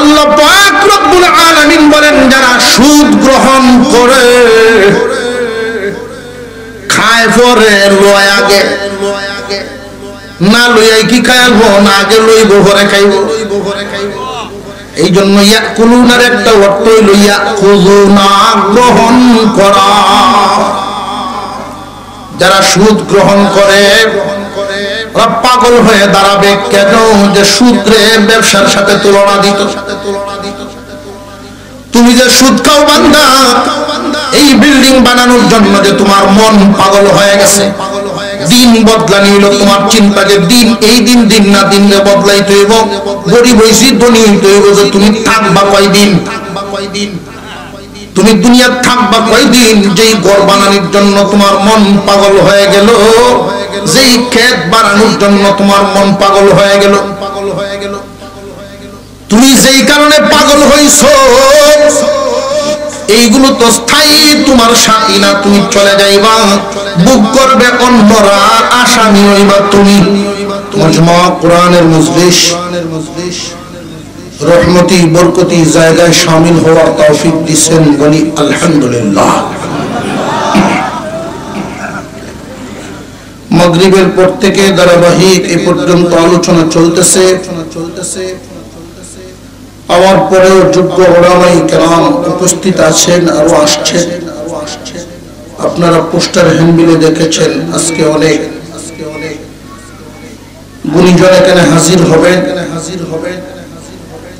আল্লাহ পাক রব্বুল আলামিন বলেন যারা সুদ গ্রহণ করে খায় পরে লয় আগে না লইয়াই কি খাইবো না আগে লইব পরে খাইব এই জন্য ইয়াকুলুনার একটা অর্থ হইল ইয়াকুযুনা গ্রহণ করা যারা সুদ গ্রহণ করে পাগল হয়ে দাঁড়াবে কেন যে সুদরে ব্যবসার সাথে তুলনা দিত তুমি যে সুদ খাও বান্দা এই বিল্ডিং বানানোর জন্য যে তোমার মন পাগল হয়ে গেছে দিন বদলানি হইল তোমার চিন্তা যে দিন এই দিন দিন না দিন বদলাইতে হইব গরিব হইছি ধনী হইতে হইব যে তুমি থাকবা কয়দিন তুমি দুনিয়া থাকবা কয়দিন যেই ঘর বানানোর জন্য তোমার মন পাগল হয়ে গেল যেই ক্ষেত বানানোর জন্য তোমার মন পাগল হয়ে গেল তুমি যেই কারণে পাগল হইছো এইগুলো তো স্থায়ী তোমার সাথী না তুমি চলে যাইবা বুক করবে অন্যরা আসামি হইবা তুমি মজমা কোরআনের মজলিস রহমতি বরকতি জায়গায় শামিল হওয়ার তৌফিক দিয়েছেন বলি আলহামদুলিল্লাহ। মাগরিবের পর থেকে ধারাবাহিক এ পর্যন্ত আলোচনা চলতেছে আমার পরেও যোগ্য ওলামায়ে কেরাম উপস্থিত আছেন আরো আসছেন আপনারা পোস্টার হ্যান্ডবিলে দেখেছেন আজকে অনেক গুণীজন এখানে হাজির হবেন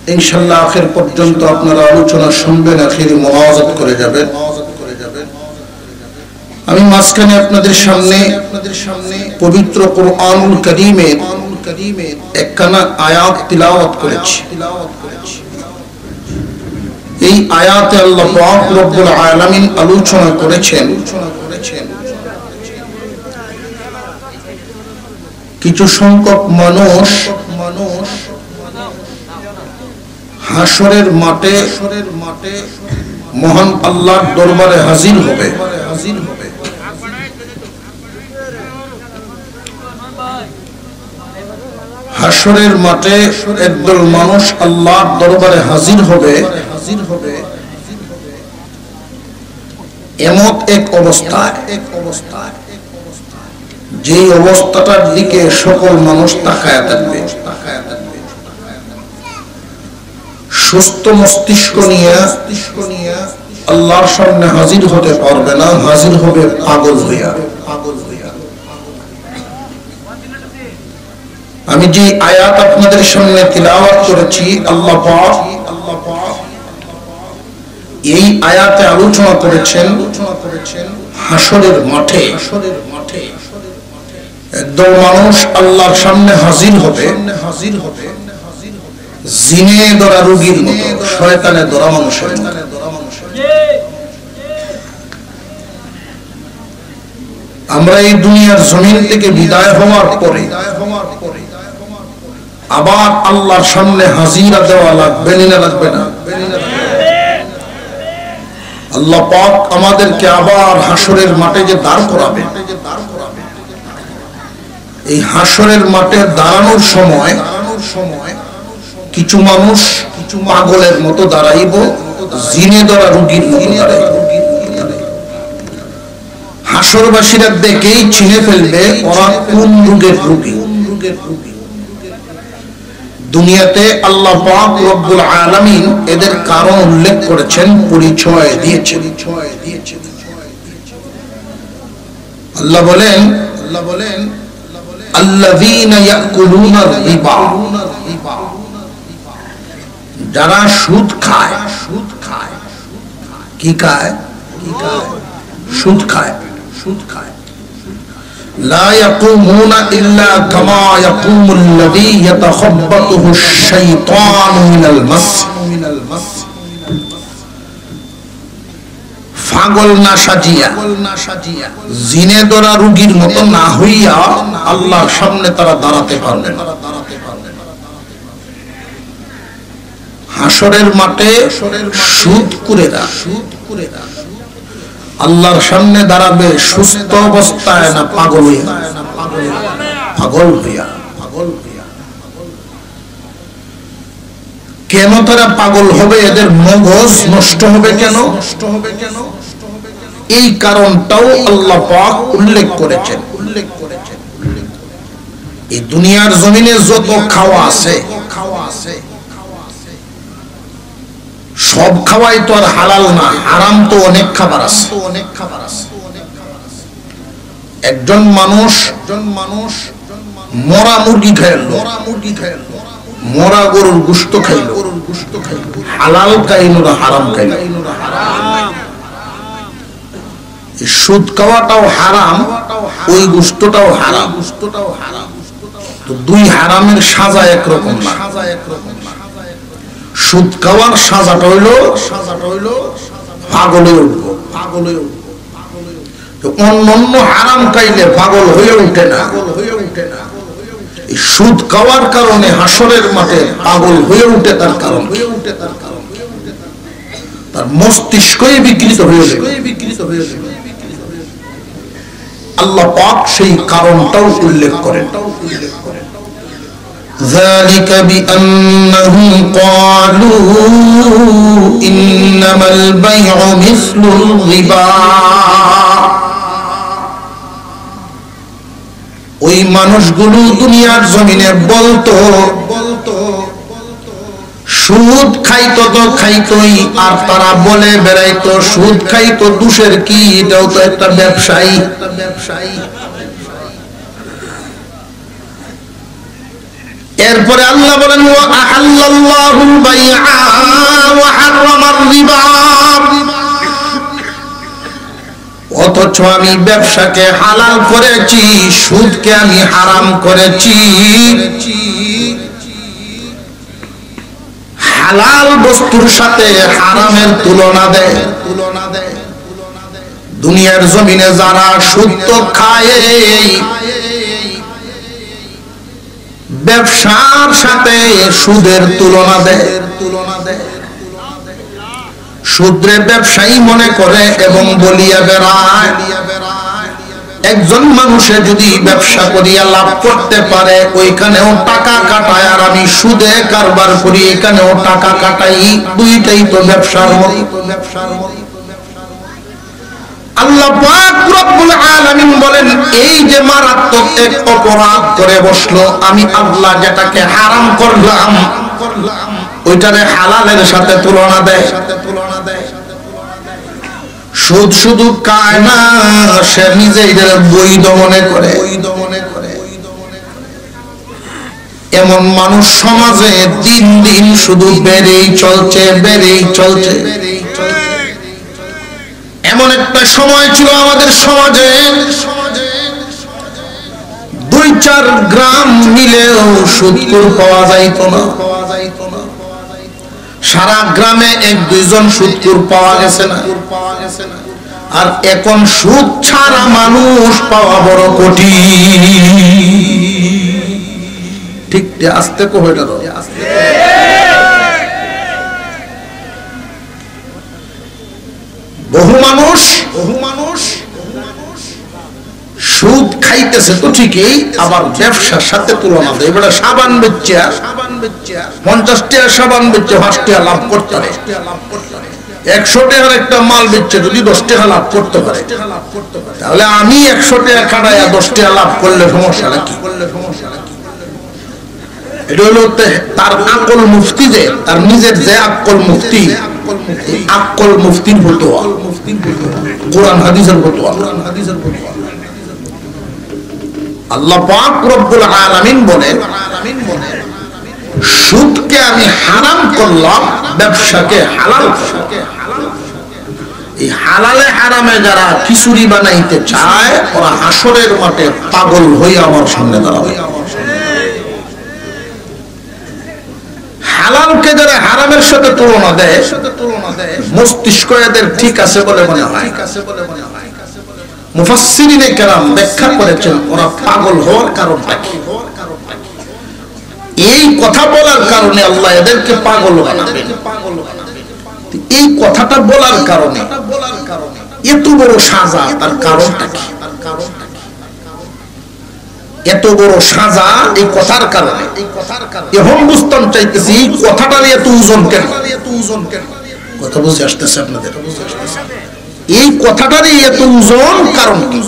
ইনশাআল্লাহ আখির পর্যন্ত আপনারা আলোচনা শুনবেন আখিরি মুআযাত করে যাবেন আমি মাঝখানে আপনাদের সামনে পবিত্র কুরআনুল কারীমের একখানা আয়াত তিলাওয়াত করেছি এই আয়াতে আল্লাহ পাক রব্বুল আলামিন আলোচনা করেছেন কিছু সংখ্যক মানুষ হাসরের মাঠে মহান আল্লাহর দরবারে হাজির হবে হাসরের মাঠে একদল মানুষ আল্লাহর দরবারে হাজির হবে এমন এক অবস্থায় যে অবস্থাটার দিকে সকল মানুষ তাকায়া থাকবে সুস্থ মস্তিষ্ক নিয়ে আল্লাহর সামনে হাজির হতে পারবে না হাজির হবে পাগল হইয়া আমি যে আয়াত আপনাদের সামনে তিলাওয়াত করেছি আল্লাহ পাক এই আয়াতে আলোচনা করেছেন হাসরের মাঠে একদল মানুষ আল্লাহর সামনে হাজির হবে জিনে ধরা রোগীর মতো শয়তানে ধরা মানুষের আমরা এই দুনিয়ার জমিন থেকে বিদায় হওয়ার পরে আবার আল্লাহর সামনে হাজিরা দেওয়া লাগবে না লাগবে না আল্লাহ পাক আমাদেরকে আবার হাসরের মাঠে যে দাঁড় করাবে এই হাসরের মাঠে দাঁড়ানোর সময় কিছু মানুষ পাগলের মতো দাঁড়াইব জিনে ধরা রোগীর মতো দাঁড়াইব হাসরবাসীরা দেখেই চিনে ফেলবে ওরা কোন রোগের রোগী দুনিয়াতে আল্লাহ পাক রব্বুল আলামিন এদের কারণ উল্লেখ করেছেন পরিচয় দিয়েছেন আল্লাহ বলেন আল্লাযীনা ইয়াকুলুনা রিবা যারা সুদ খায় কি খায় সুদ খায় لا يقومون إلا كما يقوم الذي يتخبطه الشيطان من المس পাগল না সাজিয়া জিনে ধরা রোগীর মতো না হইয়া আল্লাহর সামনে তারা দাঁড়াতে পারবে না হাসরের মাঠে সুদ করে আল্লাহর সামনে দাঁড়াবে সুস্থ অবস্থায় না পাগল হইয়া কেন তারা পাগল হবে? এদের মগজ নষ্ট হবে কেন? এই কারণটাও আল্লাহ পাক উল্লেখ করেছেন। এই দুনিয়ার জমিনে যত খাওয়া আছে সব খাওয়াই তো আর হালাল না, হারাম তো অনেক খাবার আছে। একজন মানুষ মরা মুরগি খাইলো, মরা গরুর গোশত খাইলো, হালাল খাইলো না হারাম খাইলো? সুদ খাওয়াটাও হারাম, ওই গোশতটাও হারাম। তো দুই হারামের সাজা একরকম না। সুদ খাওয়ার সাজাটা হইলো পাগল হয়ে উঠবো। অন্য হারাম খাইলে পাগল হয়ে উঠে না। সুদ খাওয়ার কারণে হাসরের মাঠে পাগল হয়ে উঠে, তার কারণ তার মস্তিষ্কই বিকৃত হয়ে যাবে। আল্লাহ পাক সেই কারণটাও উল্লেখ করেন। ذلك بأنهم قالوا إنما البيع مثل الربا। ওই মানুষগুলো দুনিয়ার জমিনে বলতো সুদ খাইতো তো খাইতোই, আর তারা বলে বেড়াইতো সুদ খাইতো দোষের কি, এটাও তো একটা ব্যবসায়ী। এরপরে আল্লাহ বলেন ওয়া আহাল্লাল্লাহুল বাইআ ওয়া হারামার রিবা। অথচ আমি ব্যবসাকে হালাল করেছি, সুদকে আমি হারাম করেছি। হালাল বস্তুর সাথে হারামের তুলনা দেয়। দুনিয়ার জমিনে যারা সুদ তো খায়, ব্যবসার সাথে সুদের তুলনা দেয়। সুদরে ব্যবসায়ী মনে করে এবং বলিয়া বেড়ায়। একজন মানুষে যদি ব্যবসা করিয়া লাভ করতে পারে, ওইখানেও টাকা কাটায়, আর আমি সুদে কারবার করি, এখানেও টাকা কাটাই, দুইটাই তো ব্যবসার মতো। আল্লাহ পাক রব্বুল আলামিন বলেন, এই যে মারাত্মক এক অপরাধ করে বসলো, আমি আল্লাহ যেটাকে হারাম করলাম ওইটারে হালালের সাথে তুলনা দেয়। সুদ শুধু খায় না, সে নিজেই বৈধ মনে করে। এমন মানুষ সমাজে দিন দিন শুধু বেড়েই চলছে। এমন একটা সময় ছিল আমাদের সমাজে, 2-4 গ্রাম মিলেও সুদখোর পাওয়া যাইত না। সারা গ্রামে 1-2 জন সুদখোর পাওয়া গেছে না। আর এখন সুদ ছাড়া মানুষ পাওয়া বড় কঠিন। ঠিক আস্তে কইটা দাও। বহু মানুষ সুদ খাইতেছে তো ঠিকই, আবার ব্যবসার সাথে তুলনা দেয়। এবারে সাবান বেচছে, 50 টাকা সাবান বেচছে 5 টাকা লাভ করতে পারে। 100 টাকার একটা মাল বেচছে, যদি 10 টাকা লাভ করতে পারে, তাহলে আমি 100 টাকা খাটাইয়া 10 টাকা লাভ করলে সমস্যা নাকি? এটা হলো তার আকল মুফতি, যে তার নিজের যে আকল মুফতি, আকল মুফতির ফতোয়া, কোরআন হাদিসের ফতোয়া। আল্লাহ পাক রব্বুল আলামিন বলেন, সুদকে আমি হারাম করলাম, ব্যবসাকে হালাল করলাম। এই হালালে হারামে যারা খিচুড়ি বানাইতে চায়, ওরা হাসরের মাঠে পাগল হয়ে আমার সামনে দাঁড়াবে। হালালকে যারা হারামের সাথে তুলনা দেয়, মস্তিষ্ক এদের ঠিক আছে বলে মনে হয়। মুফাসসিরিনে কেরাম ব্যাখ্যা করেছেন, ওরা পাগল হওয়ার কারণটা কি? এই কথা বলার কারণে আল্লাহ এদেরকে পাগল বানাবেন। এই কথাটা বলার কারণে এত বড় সাজা, তার কারণটা কি? এত বড় সাজা এই কথার কারণে। এখন বুঝতাম চাইতেছি কথাটার এত ওজন কেন, কথা বুঝে আসতেছে আপনাদের? এই কথাটারই এত ওজন কারণ কি?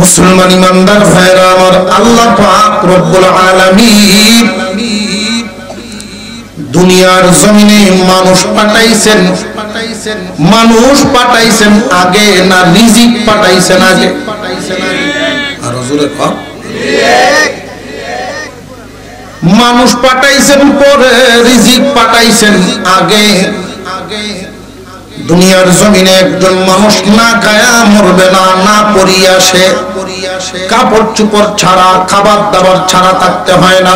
মুসলমান ইমানদার ভাইরা আমার, আল্লাহ পাক রব্বুল আলামিন দুনিয়ার জমিনে মানুষ পাঠাইছেন, মানুষ পাঠাইছেন আগে না রিজিক পাঠাইছেন আগে? আর জোরে কর। মানুষ পাঠাইছেন পরে, রিজিক পাঠাইছেন আগে। দুনিয়ার জমিনে একজন মানুষ না খায়া মরবে না, না পরিয়া সে কাপড় চোপড় ছাড়া, খাবার দাবার ছাড়া থাকতে হয় না।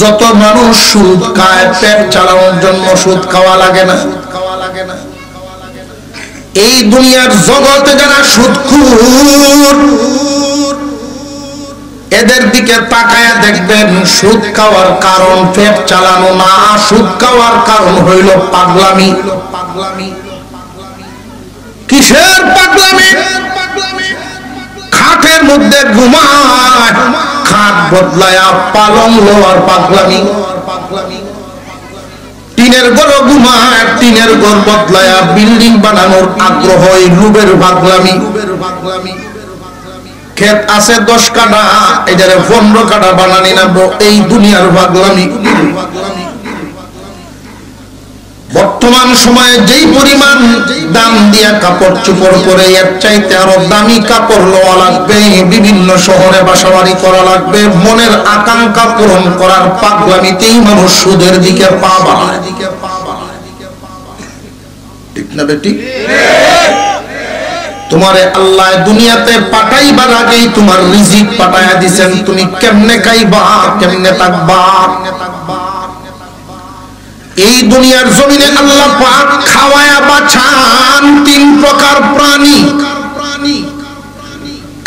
যত মানুষ সুদ খায়, পেট চালানোর জন্য সুদ খাওয়া লাগে না। এই দুনিয়ার জগতে যারা সুদখোর, এদের দিকে তাকায়া দেখবেন সুদ খাওয়ার কারণ পেট চালানো না, সুদ খাওয়ার কারণ হইল পাগলামি। কিসের পাগলামি? খাটের মধ্যে ঘুমায়, খাট বদলায়া পালং লোয়ার পাগলামি। টিনের ঘর ঘুমায়, টিনের ঘর বদলায়া বিল্ডিং বানানোর আগ্রহ, রূপের পাগলামি। ক্ষেত আছে 10 কাঠা, এটারে 15 কাঠা বানানি না, এই দুনিয়ার পাগলামি। বর্তমান সময়ে যেই পরিমাণ দাম দিয়া কাপড় চোপড় করে, এর চাইতে আরো দামি কাপড় লওয়া লাগবে, বিভিন্ন শহরে বাসাবাড়ি করা লাগবে, মনের আকাঙ্ক্ষা পূরণ করার পাগলামিতেই মানুষ সুদের দিকে পা বাড়ায়। ঠিক না বেটি? তোমারে আল্লাহ দুনিয়াতে পাঠাইবার আগেই তোমার রিজিক পাঠায়া দিবেন, তুমি কেমনে খাইবা, কেমনে থাকবা। এই দুনিয়ার জমিনে আল্লাহ পাক খাওয়ায়া বাঁচান 3 প্রকার প্রাণী,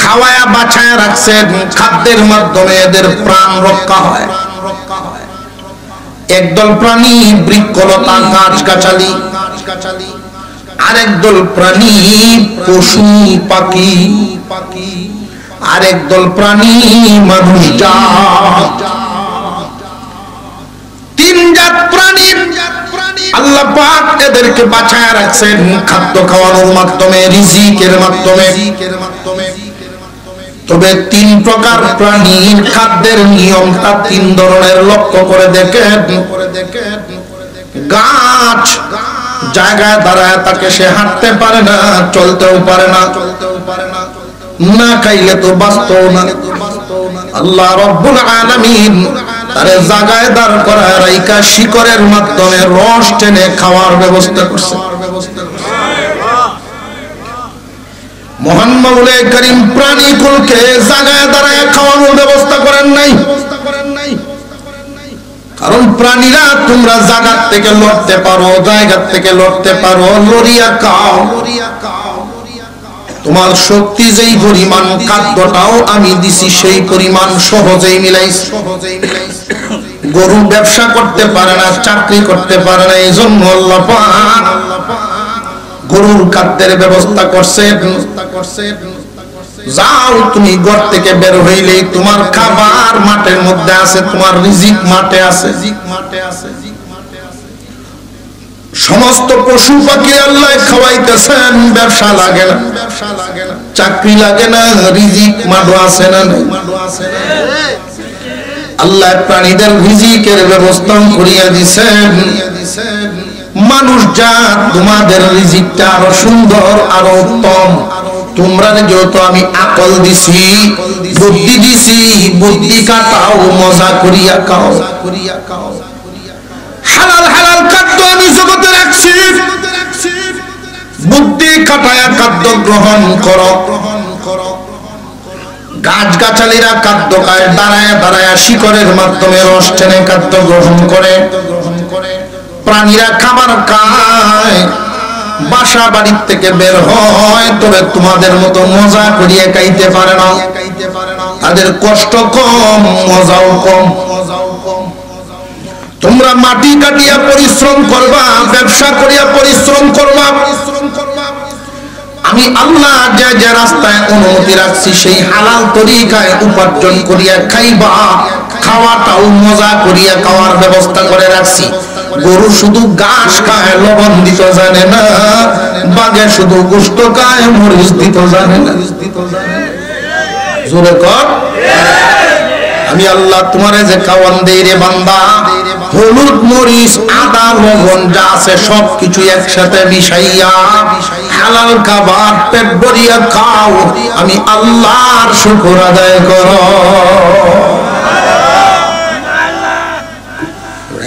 খাওয়ায়া বাঁচায়া রাখছেন। খাদ্যের মাধ্যমে এদের প্রাণ রক্ষা হয়। একদল প্রাণী বৃক্ষলতা, গাছ গাছালি, আরেক দল প্রাণী পশু পাখি, আরেক দল প্রাণী মানুষ জাত। 3 জাত প্রাণী আল্লাহ পাক এদেরকে বাঁচায় রাখছেন খাদ্য খাওয়ানোর মাধ্যমে, রিজিকের মাধ্যমে। তবে 3 প্রকার প্রাণীর খাদ্যের নিয়মটা 3 ধরনের। লক্ষ্য করে দেখেন, গাছ জায়গায় দাঁড়ায় তাকে, সে হাঁটতে পারে না, চলতেও পারে না, না খাইলে তো বাঁচতো না। আল্লাহ রব্বুল আলামিন তারে জায়গায় দাঁড় করায় রাইখা শিকড়ের মাধ্যমে রস টেনে খাওয়ার ব্যবস্থা করছে। মহান মাওলা করিম প্রাণীকুলকে জায়গায় দাঁড়ায় খাওয়ানোর ব্যবস্থা করেন নাই। কারণ প্রাণীরা তোমরা জায়গা থেকে লড়তে পারো, জায়গা থেকে লড়তে পারো, লড়িয়া খাও। তোমার শক্তি যেই পরিমাণ, খাদ্যটাও আমি দিছি সেই পরিমাণ সহজেই মিলাইছি। গরু ব্যবসা করতে পারে না, চাকরি করতে পারে না, এই জন্য আল্লাহ পাক গরুর খাদ্যের ব্যবস্থা করছে। যাও তুমি ঘর থেকে বের হইলেই তোমার খাবার মাঠের মধ্যে আছে, তোমার রিজিক মাঠে আছে। সমস্ত পশু পাখি আল্লাহ খাওয়াইতেছেন, ব্যবসা লাগে না, চাকরি লাগে না, রিজিক মাঠে আছে না? আল্লাহ প্রাণীদের রিজিকের ব্যবস্থা করিয়া দিছেন। মানুষ জাত তোমাদের রিজিকটা আরো সুন্দর, আরো উত্তম। তোমরা যেহেতু আমি আকল দিছি, বুদ্ধি দিছি, বুদ্ধি কাটাও, মজা করিয়া খাও। হালাল হালাল খাদ্য আমি জগতে রাখছি, বুদ্ধি কাটায়া খাদ্য গ্রহণ করো। গাছ গাছালিরা খাদ্য খায়, দাঁড়ায় দাঁড়ায় শিকড়ের মাধ্যমে রস টেনে খাদ্য গ্রহণ করে। প্রাণীরা খাবার খায়, বাসা বাড়ির থেকে বের হয়, তবে তোমাদের মতো মজা করিয়া খাইতে পারে না। তাদের কষ্ট কম, মজাও কম। তোমরা মাটি কাটিয়া পরিশ্রম করবা, ব্যবসা করিয়া পরিশ্রম করবা। আমি আল্লাহ যে যে রাস্তায় অনুমতি রাখছি সেই হালাল তরিকায় উপার্জন করিয়া খাইবা, খাওয়াটাও মজা করিয়া খাওয়ার ব্যবস্থা করে রাখছি। গরু শুধু ঘাস খায়, লবণ দিতে জানে না, বাঘে শুধু গোশত খায়, মরিচ দিতে জানে না। জোরে কর। আমি আল্লাহ তোমারে যে খাওয়ান দেই রে বান্দা, হলুদ মরিচ আদা লবণ যা আছে সবকিছু একসাথে মিশাইয়া হালাল খাবার পেট ভরিয়া খাও, আমি আল্লাহর শুকর আদায় করো।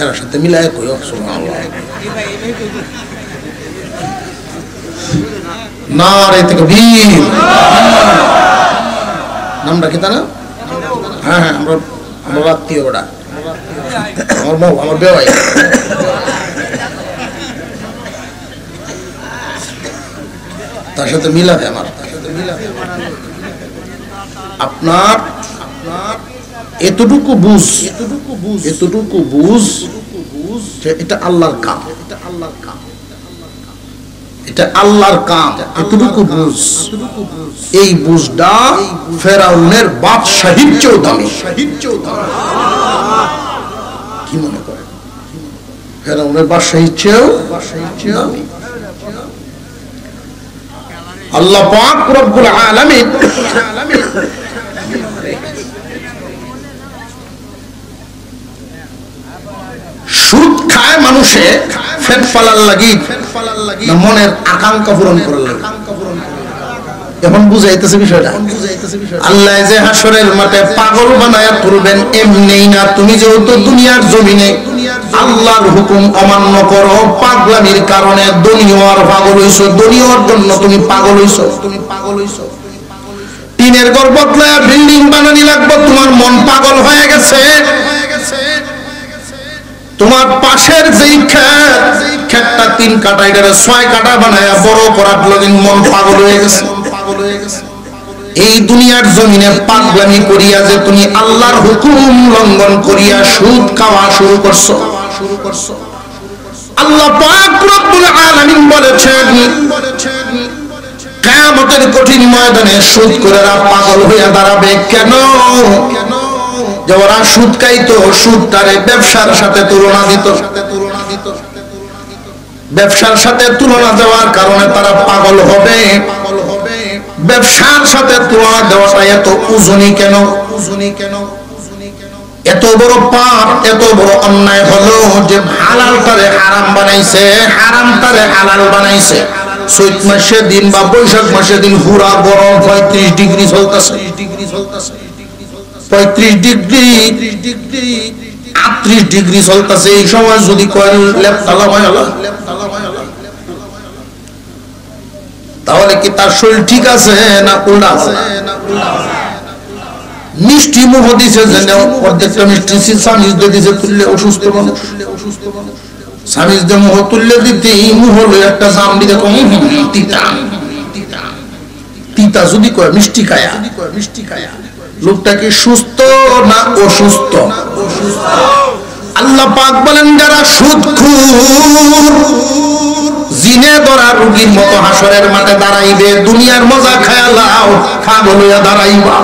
এর সাথে মিলায় কইও সুবহানাল্লাহ। নারে তাকবীর। নামটা কি তা না? হ্যাঁ হ্যাঁ, আমরা আত্মীয় ওটা, আমার বেওয়াই। তার সাথে মিলাবে আমার, আপনার এতটুকু বুঝ যে এটা আল্লাহর কাম, এটা আল্লাহর কাম, এতটুকু বুঝ। এই বুঝটা ফেরাউনের বাদশাহীর চেয়েও দামি। কি মনে করে? ফেরাউনের বাদশাহীর চেয়েও দামি। আল্লাহ পাক রব্বুল আলামিন সুদ খায় মানুষে ফেট ফালার লাগি না মনের আকাঙ্ক্ষা পূরণ করার লাগি? এখন বুঝাইতেছে বিষয়টা। আল্লাহ যে হাসরের মাঠে পাগল বানায়া তুলবেন এমনি না। তুমি যেহেতু দুনিয়ার জমিনে আল্লাহর হুকুম অমান্য করো, পাগলামির কারণে দুনিয়ার পাগল হইছো, দুনিয়ার জন্য তুমি পাগল হইছো। টিনের ঘর বদলায়া বিল্ডিং বানানি লাগবে, তোমার মন পাগল হয়ে গেছে। তোমার পাশের যেই ক্ষেতটা 3 কাঠা এটারে 6 কাঠা বানায়া বড় করার লগিন মন পাগল হয়ে গেছে। এই দুনিয়ার জমিনে পাগলামি করিয়া যে তুমি আল্লাহর হুকুম লঙ্ঘন করিয়া সুদ খাওয়া শুরু করছো। আল্লাহ পাক রব্বুল আলামিন বলেছেন কিয়ামতের কঠিন ময়দানে সুদ করেরা পাগল হইয়া দাঁড়াবে। কেন? যে ওরা সুদ খাইতো, সুদটারে ব্যবসার সাথে তুলনা দিত। ব্যবসার সাথে তুলনা দেওয়ার কারণে তারা পাগল হবে। ব্যবসার সাথে তুলনা দেওয়াটা এত ওজনী কেন? এত বড় পাপ, এত বড় অন্যায় হলো যে হালালটারে হারাম বানাইছে, হারামটারে হালাল বানাইছে। চৈত মাসের দিন বা বৈশাখ মাসের দিন পুরা গরম 35 ডিগ্রি চলতেছে, 35 ডিগ্রি 38 ডিগ্রি চলতেছে। এই সময় যদি কয় লেপতালা মায়ালা, তাহলে কি তার শরীর ঠিক আছে না উল্টা আছে? মিষ্টি মুহ দিছে, অর্ধেকটা মিষ্টি স্বামীজ দিছে তুললে অসুস্থ মানুষ, স্বামীজ মুহ তুললে দিতে মুহ একটা জাম দিতে তিতা তিতা যদি কয় মিষ্টি খায়া, লোকটা কি সুস্থ না অসুস্থ? আল্লাহ পাক বলেন যারা সুদখোর জিনে ধরা রোগীর মতো হাসরের মাঠে দাঁড়াইবে, দুনিয়ার মজা খায়া লাও, পাগল হইয়া দাঁড়াইবা।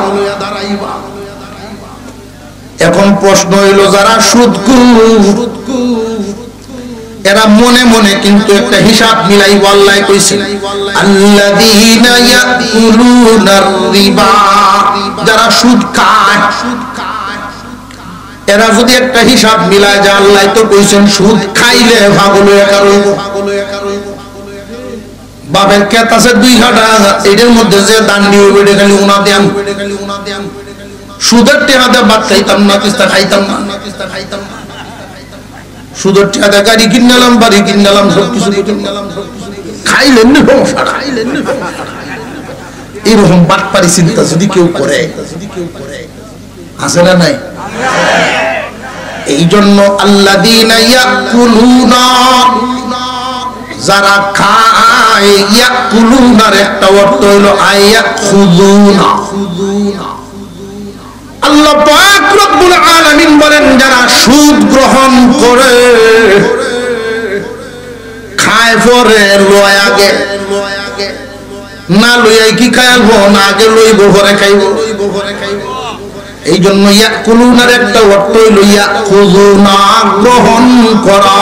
এখন প্রশ্ন হইল যারা সুদখোর এরা মনে মনে কিন্তু একটা হিসাব মিলাই। আল্লাহ কইছে আল্লাযীনা ইয়াকুলুনার রিবা, যারা সুদ খায় এরা যদি একটা হিসাব মিলায় যে আল্লাহ তো কইছেন সুদ খাইলে পাগল হয়ে কারইব। বাপের ক্ষেত আছে 2 কাঠা, এটার মধ্যে যে দান্ডি হইবে এটা খালি উনা দেন। সুদের টাকাতে ভাত খাইতাম না, কিস্তা খাইতাম না, সুদের টাকাতে গাড়ি কিনলাম, বাড়ি কিনলাম, সবকিছু খাইলেন না সমস্যা। এরকম বাটপারি চিন্তা যদি কেউ করে আছে না নাই? এই জন্য আল্লাযীনা ইয়াকুলুনা, যারা খায়, ইয়াকুলুনার একটা অর্থ হলো আয়াখুযুনা। আল্লাহ পাক রব্বুল আলামিন বলেন যারা সুদ গ্রহণ করে, খায় পরে লয় আগে, না লইয়াই কি খাইবো, না আগে লইব ঘরে খাইব। এই জন্য ইয়াকুলুনার একটা অর্থ হইল ইয়াকুলুনা, গ্রহণ করা।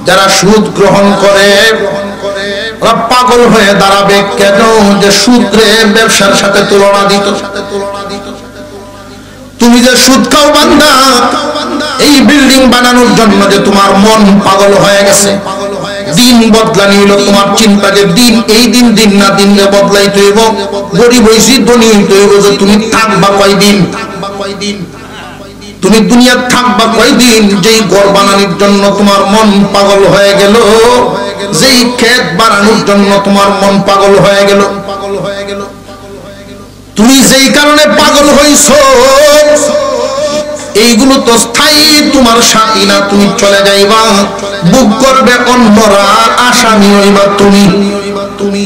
যারা সুদ গ্রহণ করে ওরা পাগল হয়ে দাঁড়াবে। কেন? যে সুদরে ব্যবসার সাথে তুলনা দিত। তুমি যে সুদ খাও বান্দা, এই বিল্ডিং বানানোর জন্য যে তোমার মন পাগল হয়ে গেছে, দিন বদলানি হলো তোমার চিন্তা, যে দিন এই দিন দিন না দিনে বদলাইতে হইব। গরিব হইছি ধনী হইতে হইব, যে তুমি থাকবা কয়দিন, তুমি দুনিয়া থাকবা কয়দিন। যেই ঘর বানানোর জন্য তোমার মন পাগল হয়ে গেল, যেই ক্ষেত বানানোর জন্য তোমার মন পাগল হয়ে গেল, তুমি যেই কারণে পাগল হইছো, এইগুলো তো স্থায়ী তোমার সাথী না। তুমি চলে যাইবা, বুক করবে অন্যরা, আসামি হইবা তুমি।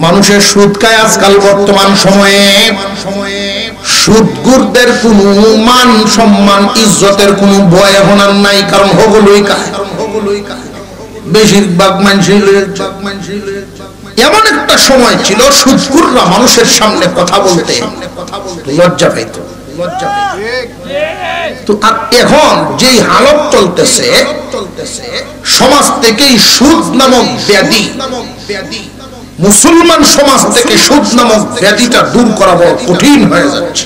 মানুষের সুদ খায় আজকাল বর্তমান সময়ে। সুদগুরদের কোন মান সম্মান ইজ্জতের কোন ভয় এখন আর নাই, কারণ হগলই খায়। বেশিরভাগ মানুষই এমন একটা সময় ছিল সুদগুররা মানুষের সামনে কথা বলতে লজ্জা পাইত। তো আর এখন যেই হালত চলতেছে, সমাজ থেকেই সুদ নামক ব্যাধি, মুসলমান সমাজ থেকে সুদ নামক ব্যাধিটা দূর করা বড় কঠিন হয়ে যাচ্ছে।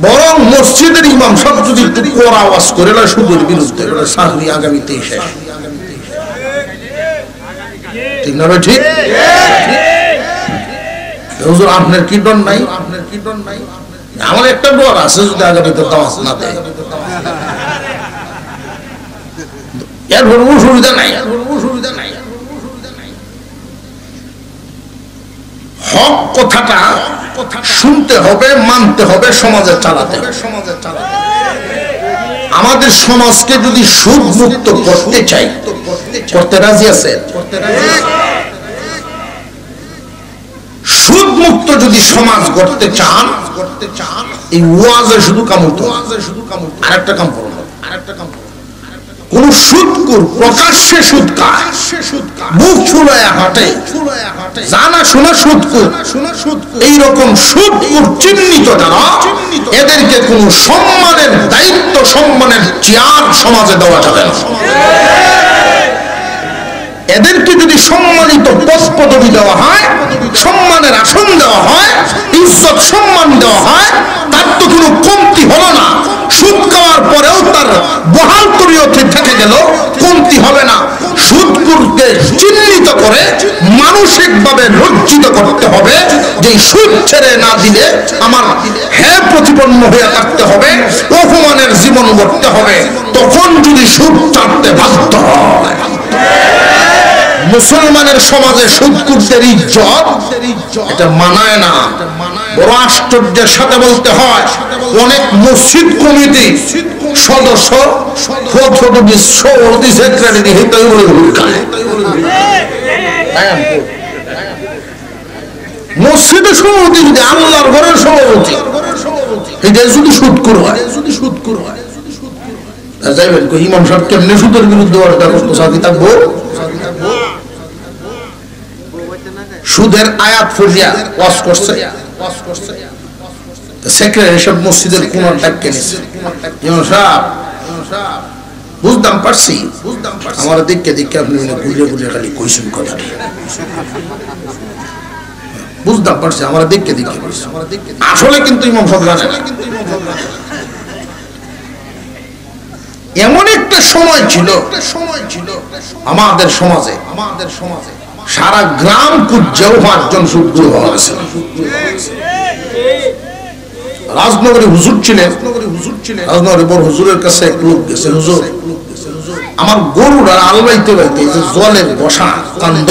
বরং মসজিদের ইমাম সব যদি একটু কড়া আওয়াজ করে না সুদের বিরুদ্ধে, চাকরি আগামীতে শেষ। ঠিক না? ঠিক। হুজুর আপনার কি ডর নাই? আমার একটা ডর আছে, যদি আগামীতে দাওয়াত না দেয়। এর অসুবিধা নাই। হক কথাটা শুনতে হবে, মানতে হবে, সমাজে চালাতে হবে। আমাদের সমাজকে যদি সুদ মুক্ত করতে চাই, করতে রাজি আছে? সুদ মুক্ত যদি সমাজ গড়তে চান, এই ওয়াজে শুধু কামড়তে, আরেকটা কাম করুন। কোন সুদকুর প্রকাশ্যে সুদ খায়, মুখ ফুলায় হাঁটে, জানা শোনা সুদকুর, এইরকম সুদকুর চিহ্নিত যারা, এদেরকে কোন সম্মানের দায়িত্ব, সম্মানের চেয়ার সমাজে দেওয়া যাবে না। এদেরকে যদি সম্মানিত পদ পদবি দেওয়া হয়, সম্মানের আসন দেওয়া হয়, ইজ্জত সম্মান দেওয়া হয়, তার তো কোনো কমতি হলো না। সুদ খাওয়ার পরেও তার বহাল তরিয়তে থেকে গেল, কমতি হবে না। সুদকুরকে চিহ্নিত করে মানসিকভাবে লজ্জিত করতে হবে, যে সুদ ছেড়ে না দিলে আমার প্রতিপন্ন হয়ে থাকতে হবে, অপমানের জীবন গড়তে হবে। তখন যদি সুদ ছাড়তে বাধ্য হয়, মুসলমানের সমাজে সুদকুরদের ইজ্জত এটা মানায় না। বড় আশ্চর্যের সাথে বলতে হয়, অনেক মসজিদ কমিটি সদস্য মসজিদের সভাপতি যদি আল্লাহর ঘরের সভাপতি, এটা যদি সুদকুর হয়, যাইবেন ইমাম সাহেব কেমনে সুদের বিরুদ্ধে থাকবো? সুদের আয়াত ফরিয়া ওয়াজ করছে, সেক্রেটারি সব মসজিদের কোন ডাক্কে নিছে, ইমাম সাহেব বুঝতাম পারছি, আমার দিকে দিকে আপনি ঘুরে ঘুরে খালি কইসুন কথা, বুঝতাম পারছি আমার দিকে দিকে, আসলে কিন্তু ইমাম সাহেব জানে না। এমন একটা সময় ছিল আমাদের সমাজে, সারা গ্রাম কুজ্জাও 5 জন সুদগুরু হওয়া গেছে। রাজনগরে হুজুর ছিলেন, রাজনগরে বড় হুজুরের কাছে এক লোক গেছে, হুজুর আমার গরুটা আলবাইতে বাইতে জলের বসা কান্দ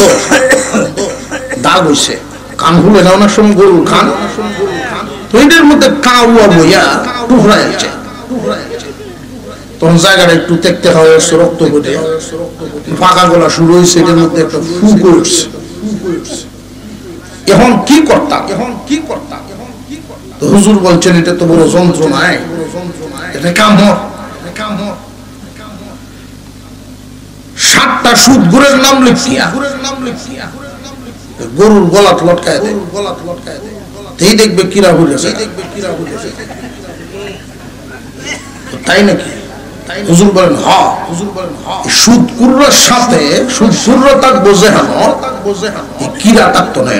দাগ হইছে, কান খুলে না অনেক সময় গরুর কান, তো এটার মধ্যে কাউয়া বইয়া টুকরা যাচ্ছে। তখন জায়গাটা একটু দেখতে হয়, রক্ত ঘটে ফাঁকা গলা শুরু হয়েছে, এটার মধ্যে একটা ফু করছে। এখন কি করতাম? হুজুর বলছেন এটা তো বড় যন্ত্রণায়, এটা কাম। 7টা সুদ গুরের নাম লিখিয়া গরুর গলাত লটকায় দেয়, এই দেখবে কিরা বলেছে, তাই নাকি? হুজুর বলেন হ্যাঁ, সুদকুরর সাথে সুদকুরর তাক বোঝে হানো কিরা থাকতো না,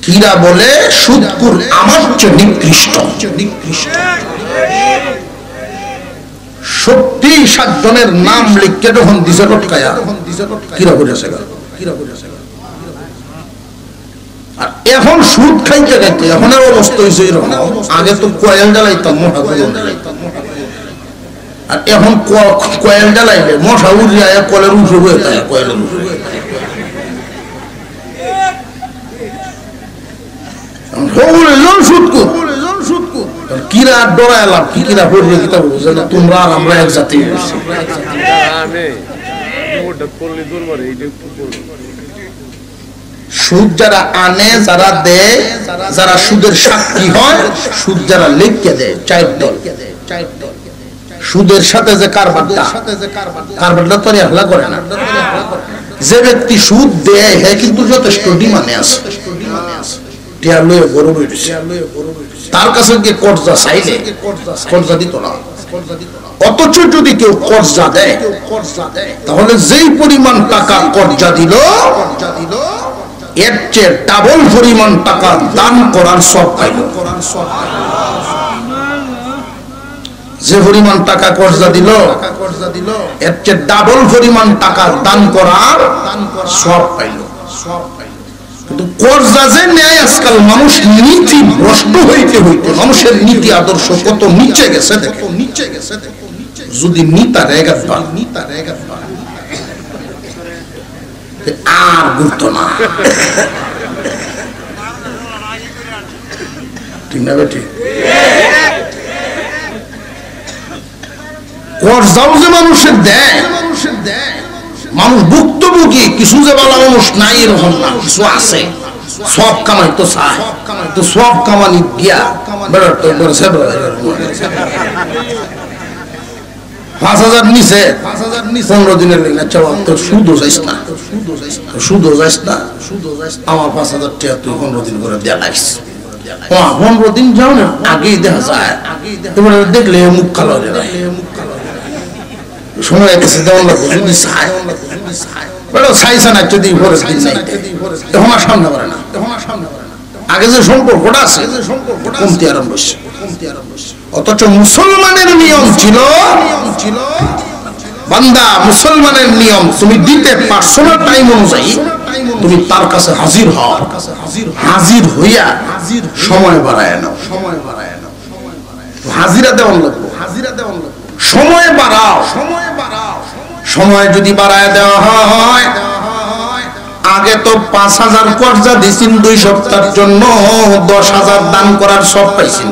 কিরা বলে সুদকুর আমার চেয়ে নিকৃষ্ট। 70-60 জনের নাম লিখে যখন দিছে লটকায়া কিরা বলেছে, আর এখন সুদ খাইতে খাইতে এখন অবস্থা হয়েছে এরকম। আগে তো কয়েল জ্বালাইতাম মোটা জ্বালাইতাম, আর এখন কয়েল জ্বালাইলে মশা উড়িয়া কলের উঠে হয়ে যায়, কয়েলের উঠে কিরা ডরাইলাম কি কিরা পড়বে কিতাব তোমরা আর আমরা এক জাতি। সুদ যারা আনে, যারা দেয়, যারা সুদের সাক্ষী হয়, সুদ যারা লিখে দেয়, 4 দল। সুদের সাথে যে কারবারটা তো এহলা করে না। যে ব্যক্তি সুদ দেয় হে কিন্তু যথেষ্ট ডিমান্ডে আছে, তার কাছে গিয়ে কর্জা চাইলে কর্জা দিত না। অথচ যদি কেউ কর্জা দেয় তাহলে যেই পরিমাণ টাকা কর্জা দিল এর চেয়ে ডাবল পরিমাণ টাকা দান করার সব পাইল। যে পরিমাণ টাকা কর্জা দিল এর চেয়ে ডাবল পরিমাণ টাকা দান করার সব পাইল। কিন্তু কর্জা যে নেয় আজকাল মানুষ নীতি ভ্রষ্ট হইতে হইতে মানুষের নীতি আদর্শ কত নিচে গেছে দেখো, নিচে গেছে দেখো। যদি নিতা রেগাত আর ঘুরতো না, ঠিক না বেটি? কর্জাও যে মানুষের দেয়, মানুষ ভুক্তভোগী, কিছু যে বলা মানুষ নাই এরকম না, কিছু আছে সব কামাই তো চায়, তো সব কামানি গিয়া বেড়াতে 5,000 নিচে 15 দিনের সুদও যাইস না, সুদও যাইস না, আমার 5,000 টাকা তুই 15 দিন করে দেয়া লাগিস। 15 দিন যাও না আগেই দেখা যায়, এবারে দেখলে মুখ কালো হয়ে যায়, সময় গেছে দেওয়া লাগবে। যদি চায় চাইছে না যদি ফরেস দিন নাই তখন আর সামনে করে না, আগে যে সম্পর্কটা আছে কমতে আরম্ভ হচ্ছে। অথচ মুসলমানের নিয়ম ছিল বান্দা, মুসলমানের নিয়ম তুমি দিতে পারছো না টাইম অনুযায়ী তুমি তার কাছে হাজির হও, হাজির হইয়া সময় বাড়ায় নাও, সময় বাড়ায় নাও, হাজিরা দেওয়ান লাগবে, হাজিরা দেওয়ান লাগবে, সময় বাড়াও, সময় বাড়াও। সময় যদি বাড়ায় দেওয়া হয়, আগে তো 5,000 কর্জা দিছেন 2 সপ্তাহের জন্য, 10,000 দান করার সব পাইছেন,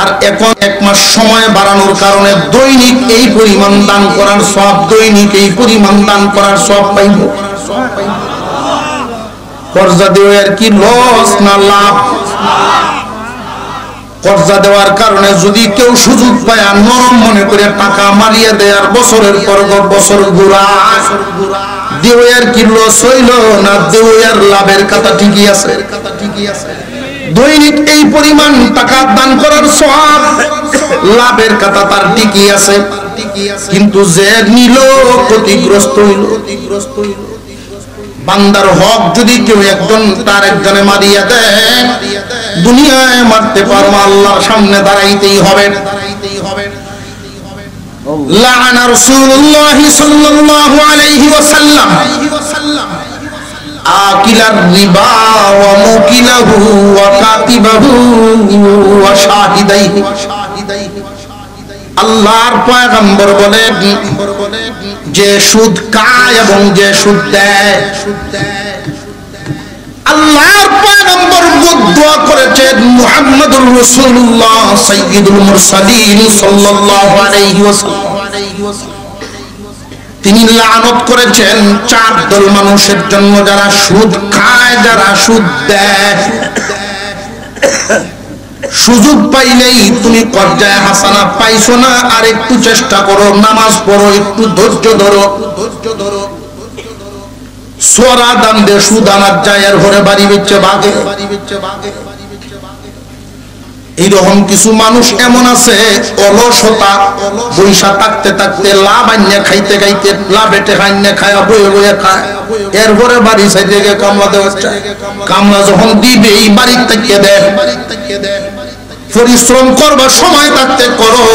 আর এখন 1 মাস সময় বাড়ানোর কারণে দৈনিক এই পরিমাণ দান করার সব, দৈনিক এই পরিমাণ দান করার সব পাইব। কর্জা দেওয়া আর কি লস না লাভ? কর্জা দেওয়ার কারণে যদি কেউ সুযোগ পায় আর নরম মনে করে টাকা মারিয়ে দেয় আর বছরের পর বছর ঘুরায়, দেওয়ার কি লস হইল না দেওয়ার লাভের কথা ঠিকই আছে? দৈনিক এই পরিমাণ টাকা দান করার সওয়াব, লাভের কথা তার ঠিকই আছে, কিন্তু যে নিল ক্ষতিগ্রস্ত হইল। বান্দার হক যদি কেউ একজন তার একজনে মারিয়া দেয়, দুনিয়ায় মারতে পারবো, আল্লাহর সামনে দাঁড়াইতেই হবে। লাআনা রাসূলুল্লাহ সাল্লাল্লাহু আলাইহি ওয়াসাল্লাম আকিলার রিবা ওয়া মুকিলাহু ওয়া কাতিবাহু ওয়া শাহিদাইহি। আল্লাহর পয়গম্বর বলেন, যে সুদ খায় এবং যে সুদ দেয়, আল্লাহর পয়গম্বর দোয়া করেছেন মুহাম্মদুর রাসূলুল্লাহ সাইয়্যিদুল মুরসালিন সাল্লাল্লাহু আলাইহি ওয়াসাল্লাম, তিনি লানত করেছেন 4 দল মানুষের জন্য, যারা সুদ খায়, যারা সুদ দেয়। সুযোগ পাইলেই তুমি পর্যায়ে হাসানা পাইছো না, আর একটু চেষ্টা করো, নামাজ পড়ো, একটু ধৈর্য ধরো। সোরা দান দে সুদানার জায়ের ঘরে বাড়ি বেচে বাগে। এইরকম কিছু মানুষ এমন আছে, অলসতা, বৈশা থাকতে থাকতে লাভ আন্যা খাইতে খাইতে লাভেটে খাইন্যা খায়, বয়ে বয়ে খায়, এরপরে বাড়ি সাইডে গিয়ে কামলা দেওয়া চায়। কামলা যখন দিবে এই বাড়ির থেকে দেয়। পরিশ্রম করবার সময় থাকতে করো।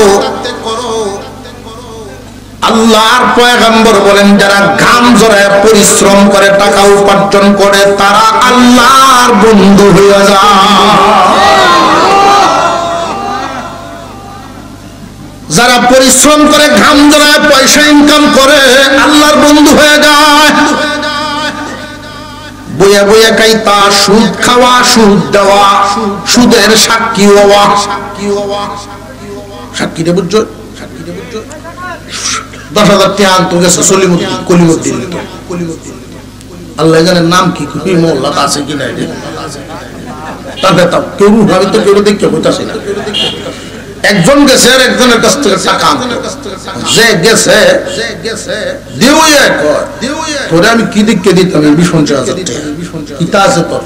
আল্লাহর পয়গম্বর বলেন, যারা ঘাম ঝরায় পরিশ্রম করে টাকা উপার্জন করে তারা আল্লাহর বন্ধু হয়ে যায়। যারা পরিশ্রম করে ঘাম ঝরায় পয়সা ইনকাম করে আল্লাহর বন্ধু হয়ে যায়। বইয়া বইয়া কাইতা, সুদ খাওয়া, সুদ দেওয়া, সুদের সাক্ষী হওয়া। সাক্ষী রে বুঝছো? 10,000 টাকা আনতে গেছে কলিমুদ্দিন। আল্লাহ জানেন নাম কি, মোল্লা আছে কিনা। তারপরে কেউ ভাবে তো কেউ দেখতে হইতাছে না। একজন গেছে আর একজনের কাছ থেকে টাকা আনতে, যে গেছে তোরে আমি কি দিককে দিতাম 20,000 টাকা, কিতা আছে তোর?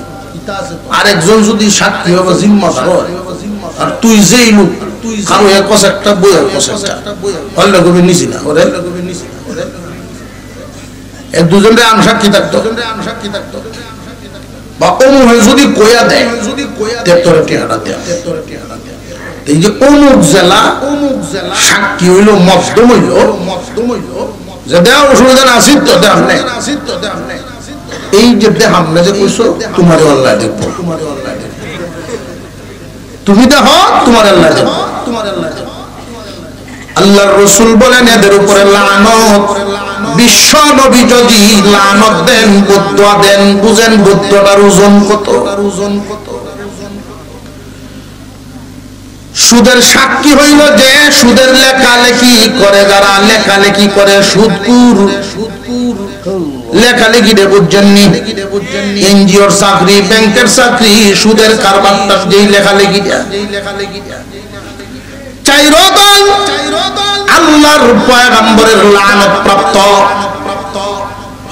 আর একজন যদি সাক্ষী হবে জিম্মাদার হয়, আর তুই যেই লোক কারো একটা বইয়ের হল্লা কবি নিছি না ওরে, দুজনের আনসাক্ষী থাকতো বা অমুক যদি কইয়া দেয় তোরে টিহাটা দেয়। এই যে অমুক জেলা সাক্ষী হইল, মজদুম হইল, যে দেওয়া অসুবিধা না আসিত তো দেখ নেই। এই যে দেখাম না যে কইছো তোমার আল্লাহ দেখবো, তুমি দেখো তোমার আল্লাহ দেখবো। আল্লাহর রাসূল বলেন এদের উপরে লানত। বিশ্ব নবী যদি লানত দেন, বদদুয়া দেন, বুঝেন বদদুয়াটার ওজন কত। সুদের সাক্ষী হইল যে সুদের লেখালেখি করে, যারা লেখালেখি করে সুদকুর। লেখালেখি রে বুঝছেননি? এনজিওর চাকরি, ব্যাংকের চাকরি, সুদের কারবারটা যেই লেখালেখি চাইরদল আল্লাহর পয়গম্বরের লানত প্রাপ্ত।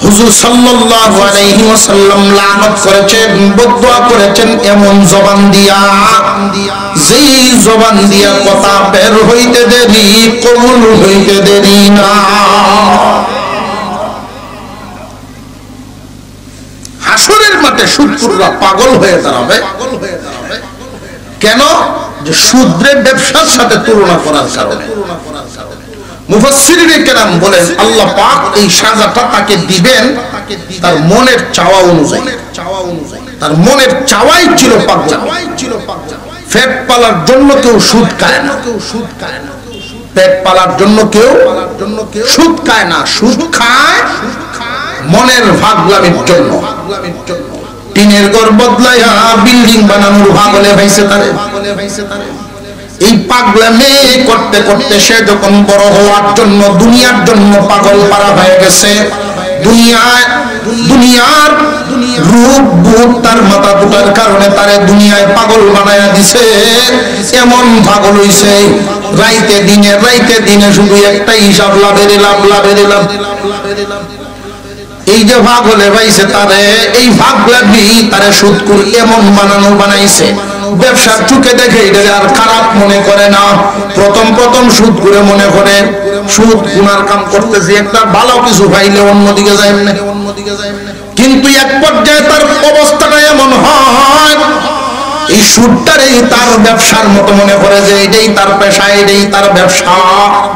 হুজুর সাল্লাল্লাহু আলাইহি ওয়াসাল্লাম লানত করেছেন, বদদুয়া করেছেন এমন জবান দিয়া, যেই জবান দিয়া কথা বের হইতে দেরি, কবুল হইতে দেরি না। হাসরের মাঠে সুদখোররা পাগল হয়ে দাঁড়াবে। কেন? যে সুদের ব্যবসার সাথে তুলনা করার কারণে। মুফাসসিরিনে কেরাম বলেন আল্লাহ পাক এই সাজাটা তাকে দিবেন তার মনের চাওয়া অনুযায়ী। তার মনের চাওয়াই ছিল পাগল। পেট পালার জন্য কেউ সুদ খায় না, পেট পালার জন্য কেউ সুদ খায় না। সুদ খায় মনের ভাগলামির জন্য। টিনের ঘর বদলাইয়া বিল্ডিং বানানোর ভাগলে ভাইছে তারে। এই পাগলামি করতে করতে সে যখন বড় হওয়ার জন্য দুনিয়ার জন্য পাগল পারা হয়ে গেছে। দুনিয়ার রূপ বুক তার মাথা দুটার কারণে তারে দুনিয়ায় পাগল বানায়া দিছে। এমন পাগল হইছে রাইতে দিনে শুধু একটা হিসাব, লাভের লাভ, লাভের লাভ। এই যে ভাগ হলে পাইছে তারে, এই ভাগ লাগবি তারে সুদখোর এমন বানাইছে। ব্যবসার চোখে দেখে এটা আর খারাপ মনে করে না। প্রথম সুদ করে মনে করে সুদ গুনার কাম করতেছি, একটা ভালো কিছু পাইলে অন্যদিকে যায় না। কিন্তু এক পর্যায়ে তার অবস্থাটা এমন হয়, এই সুদটারই তার ব্যবসার মতো মনে করে যে এটাই তার পেশা, এটাই তার ব্যবসা।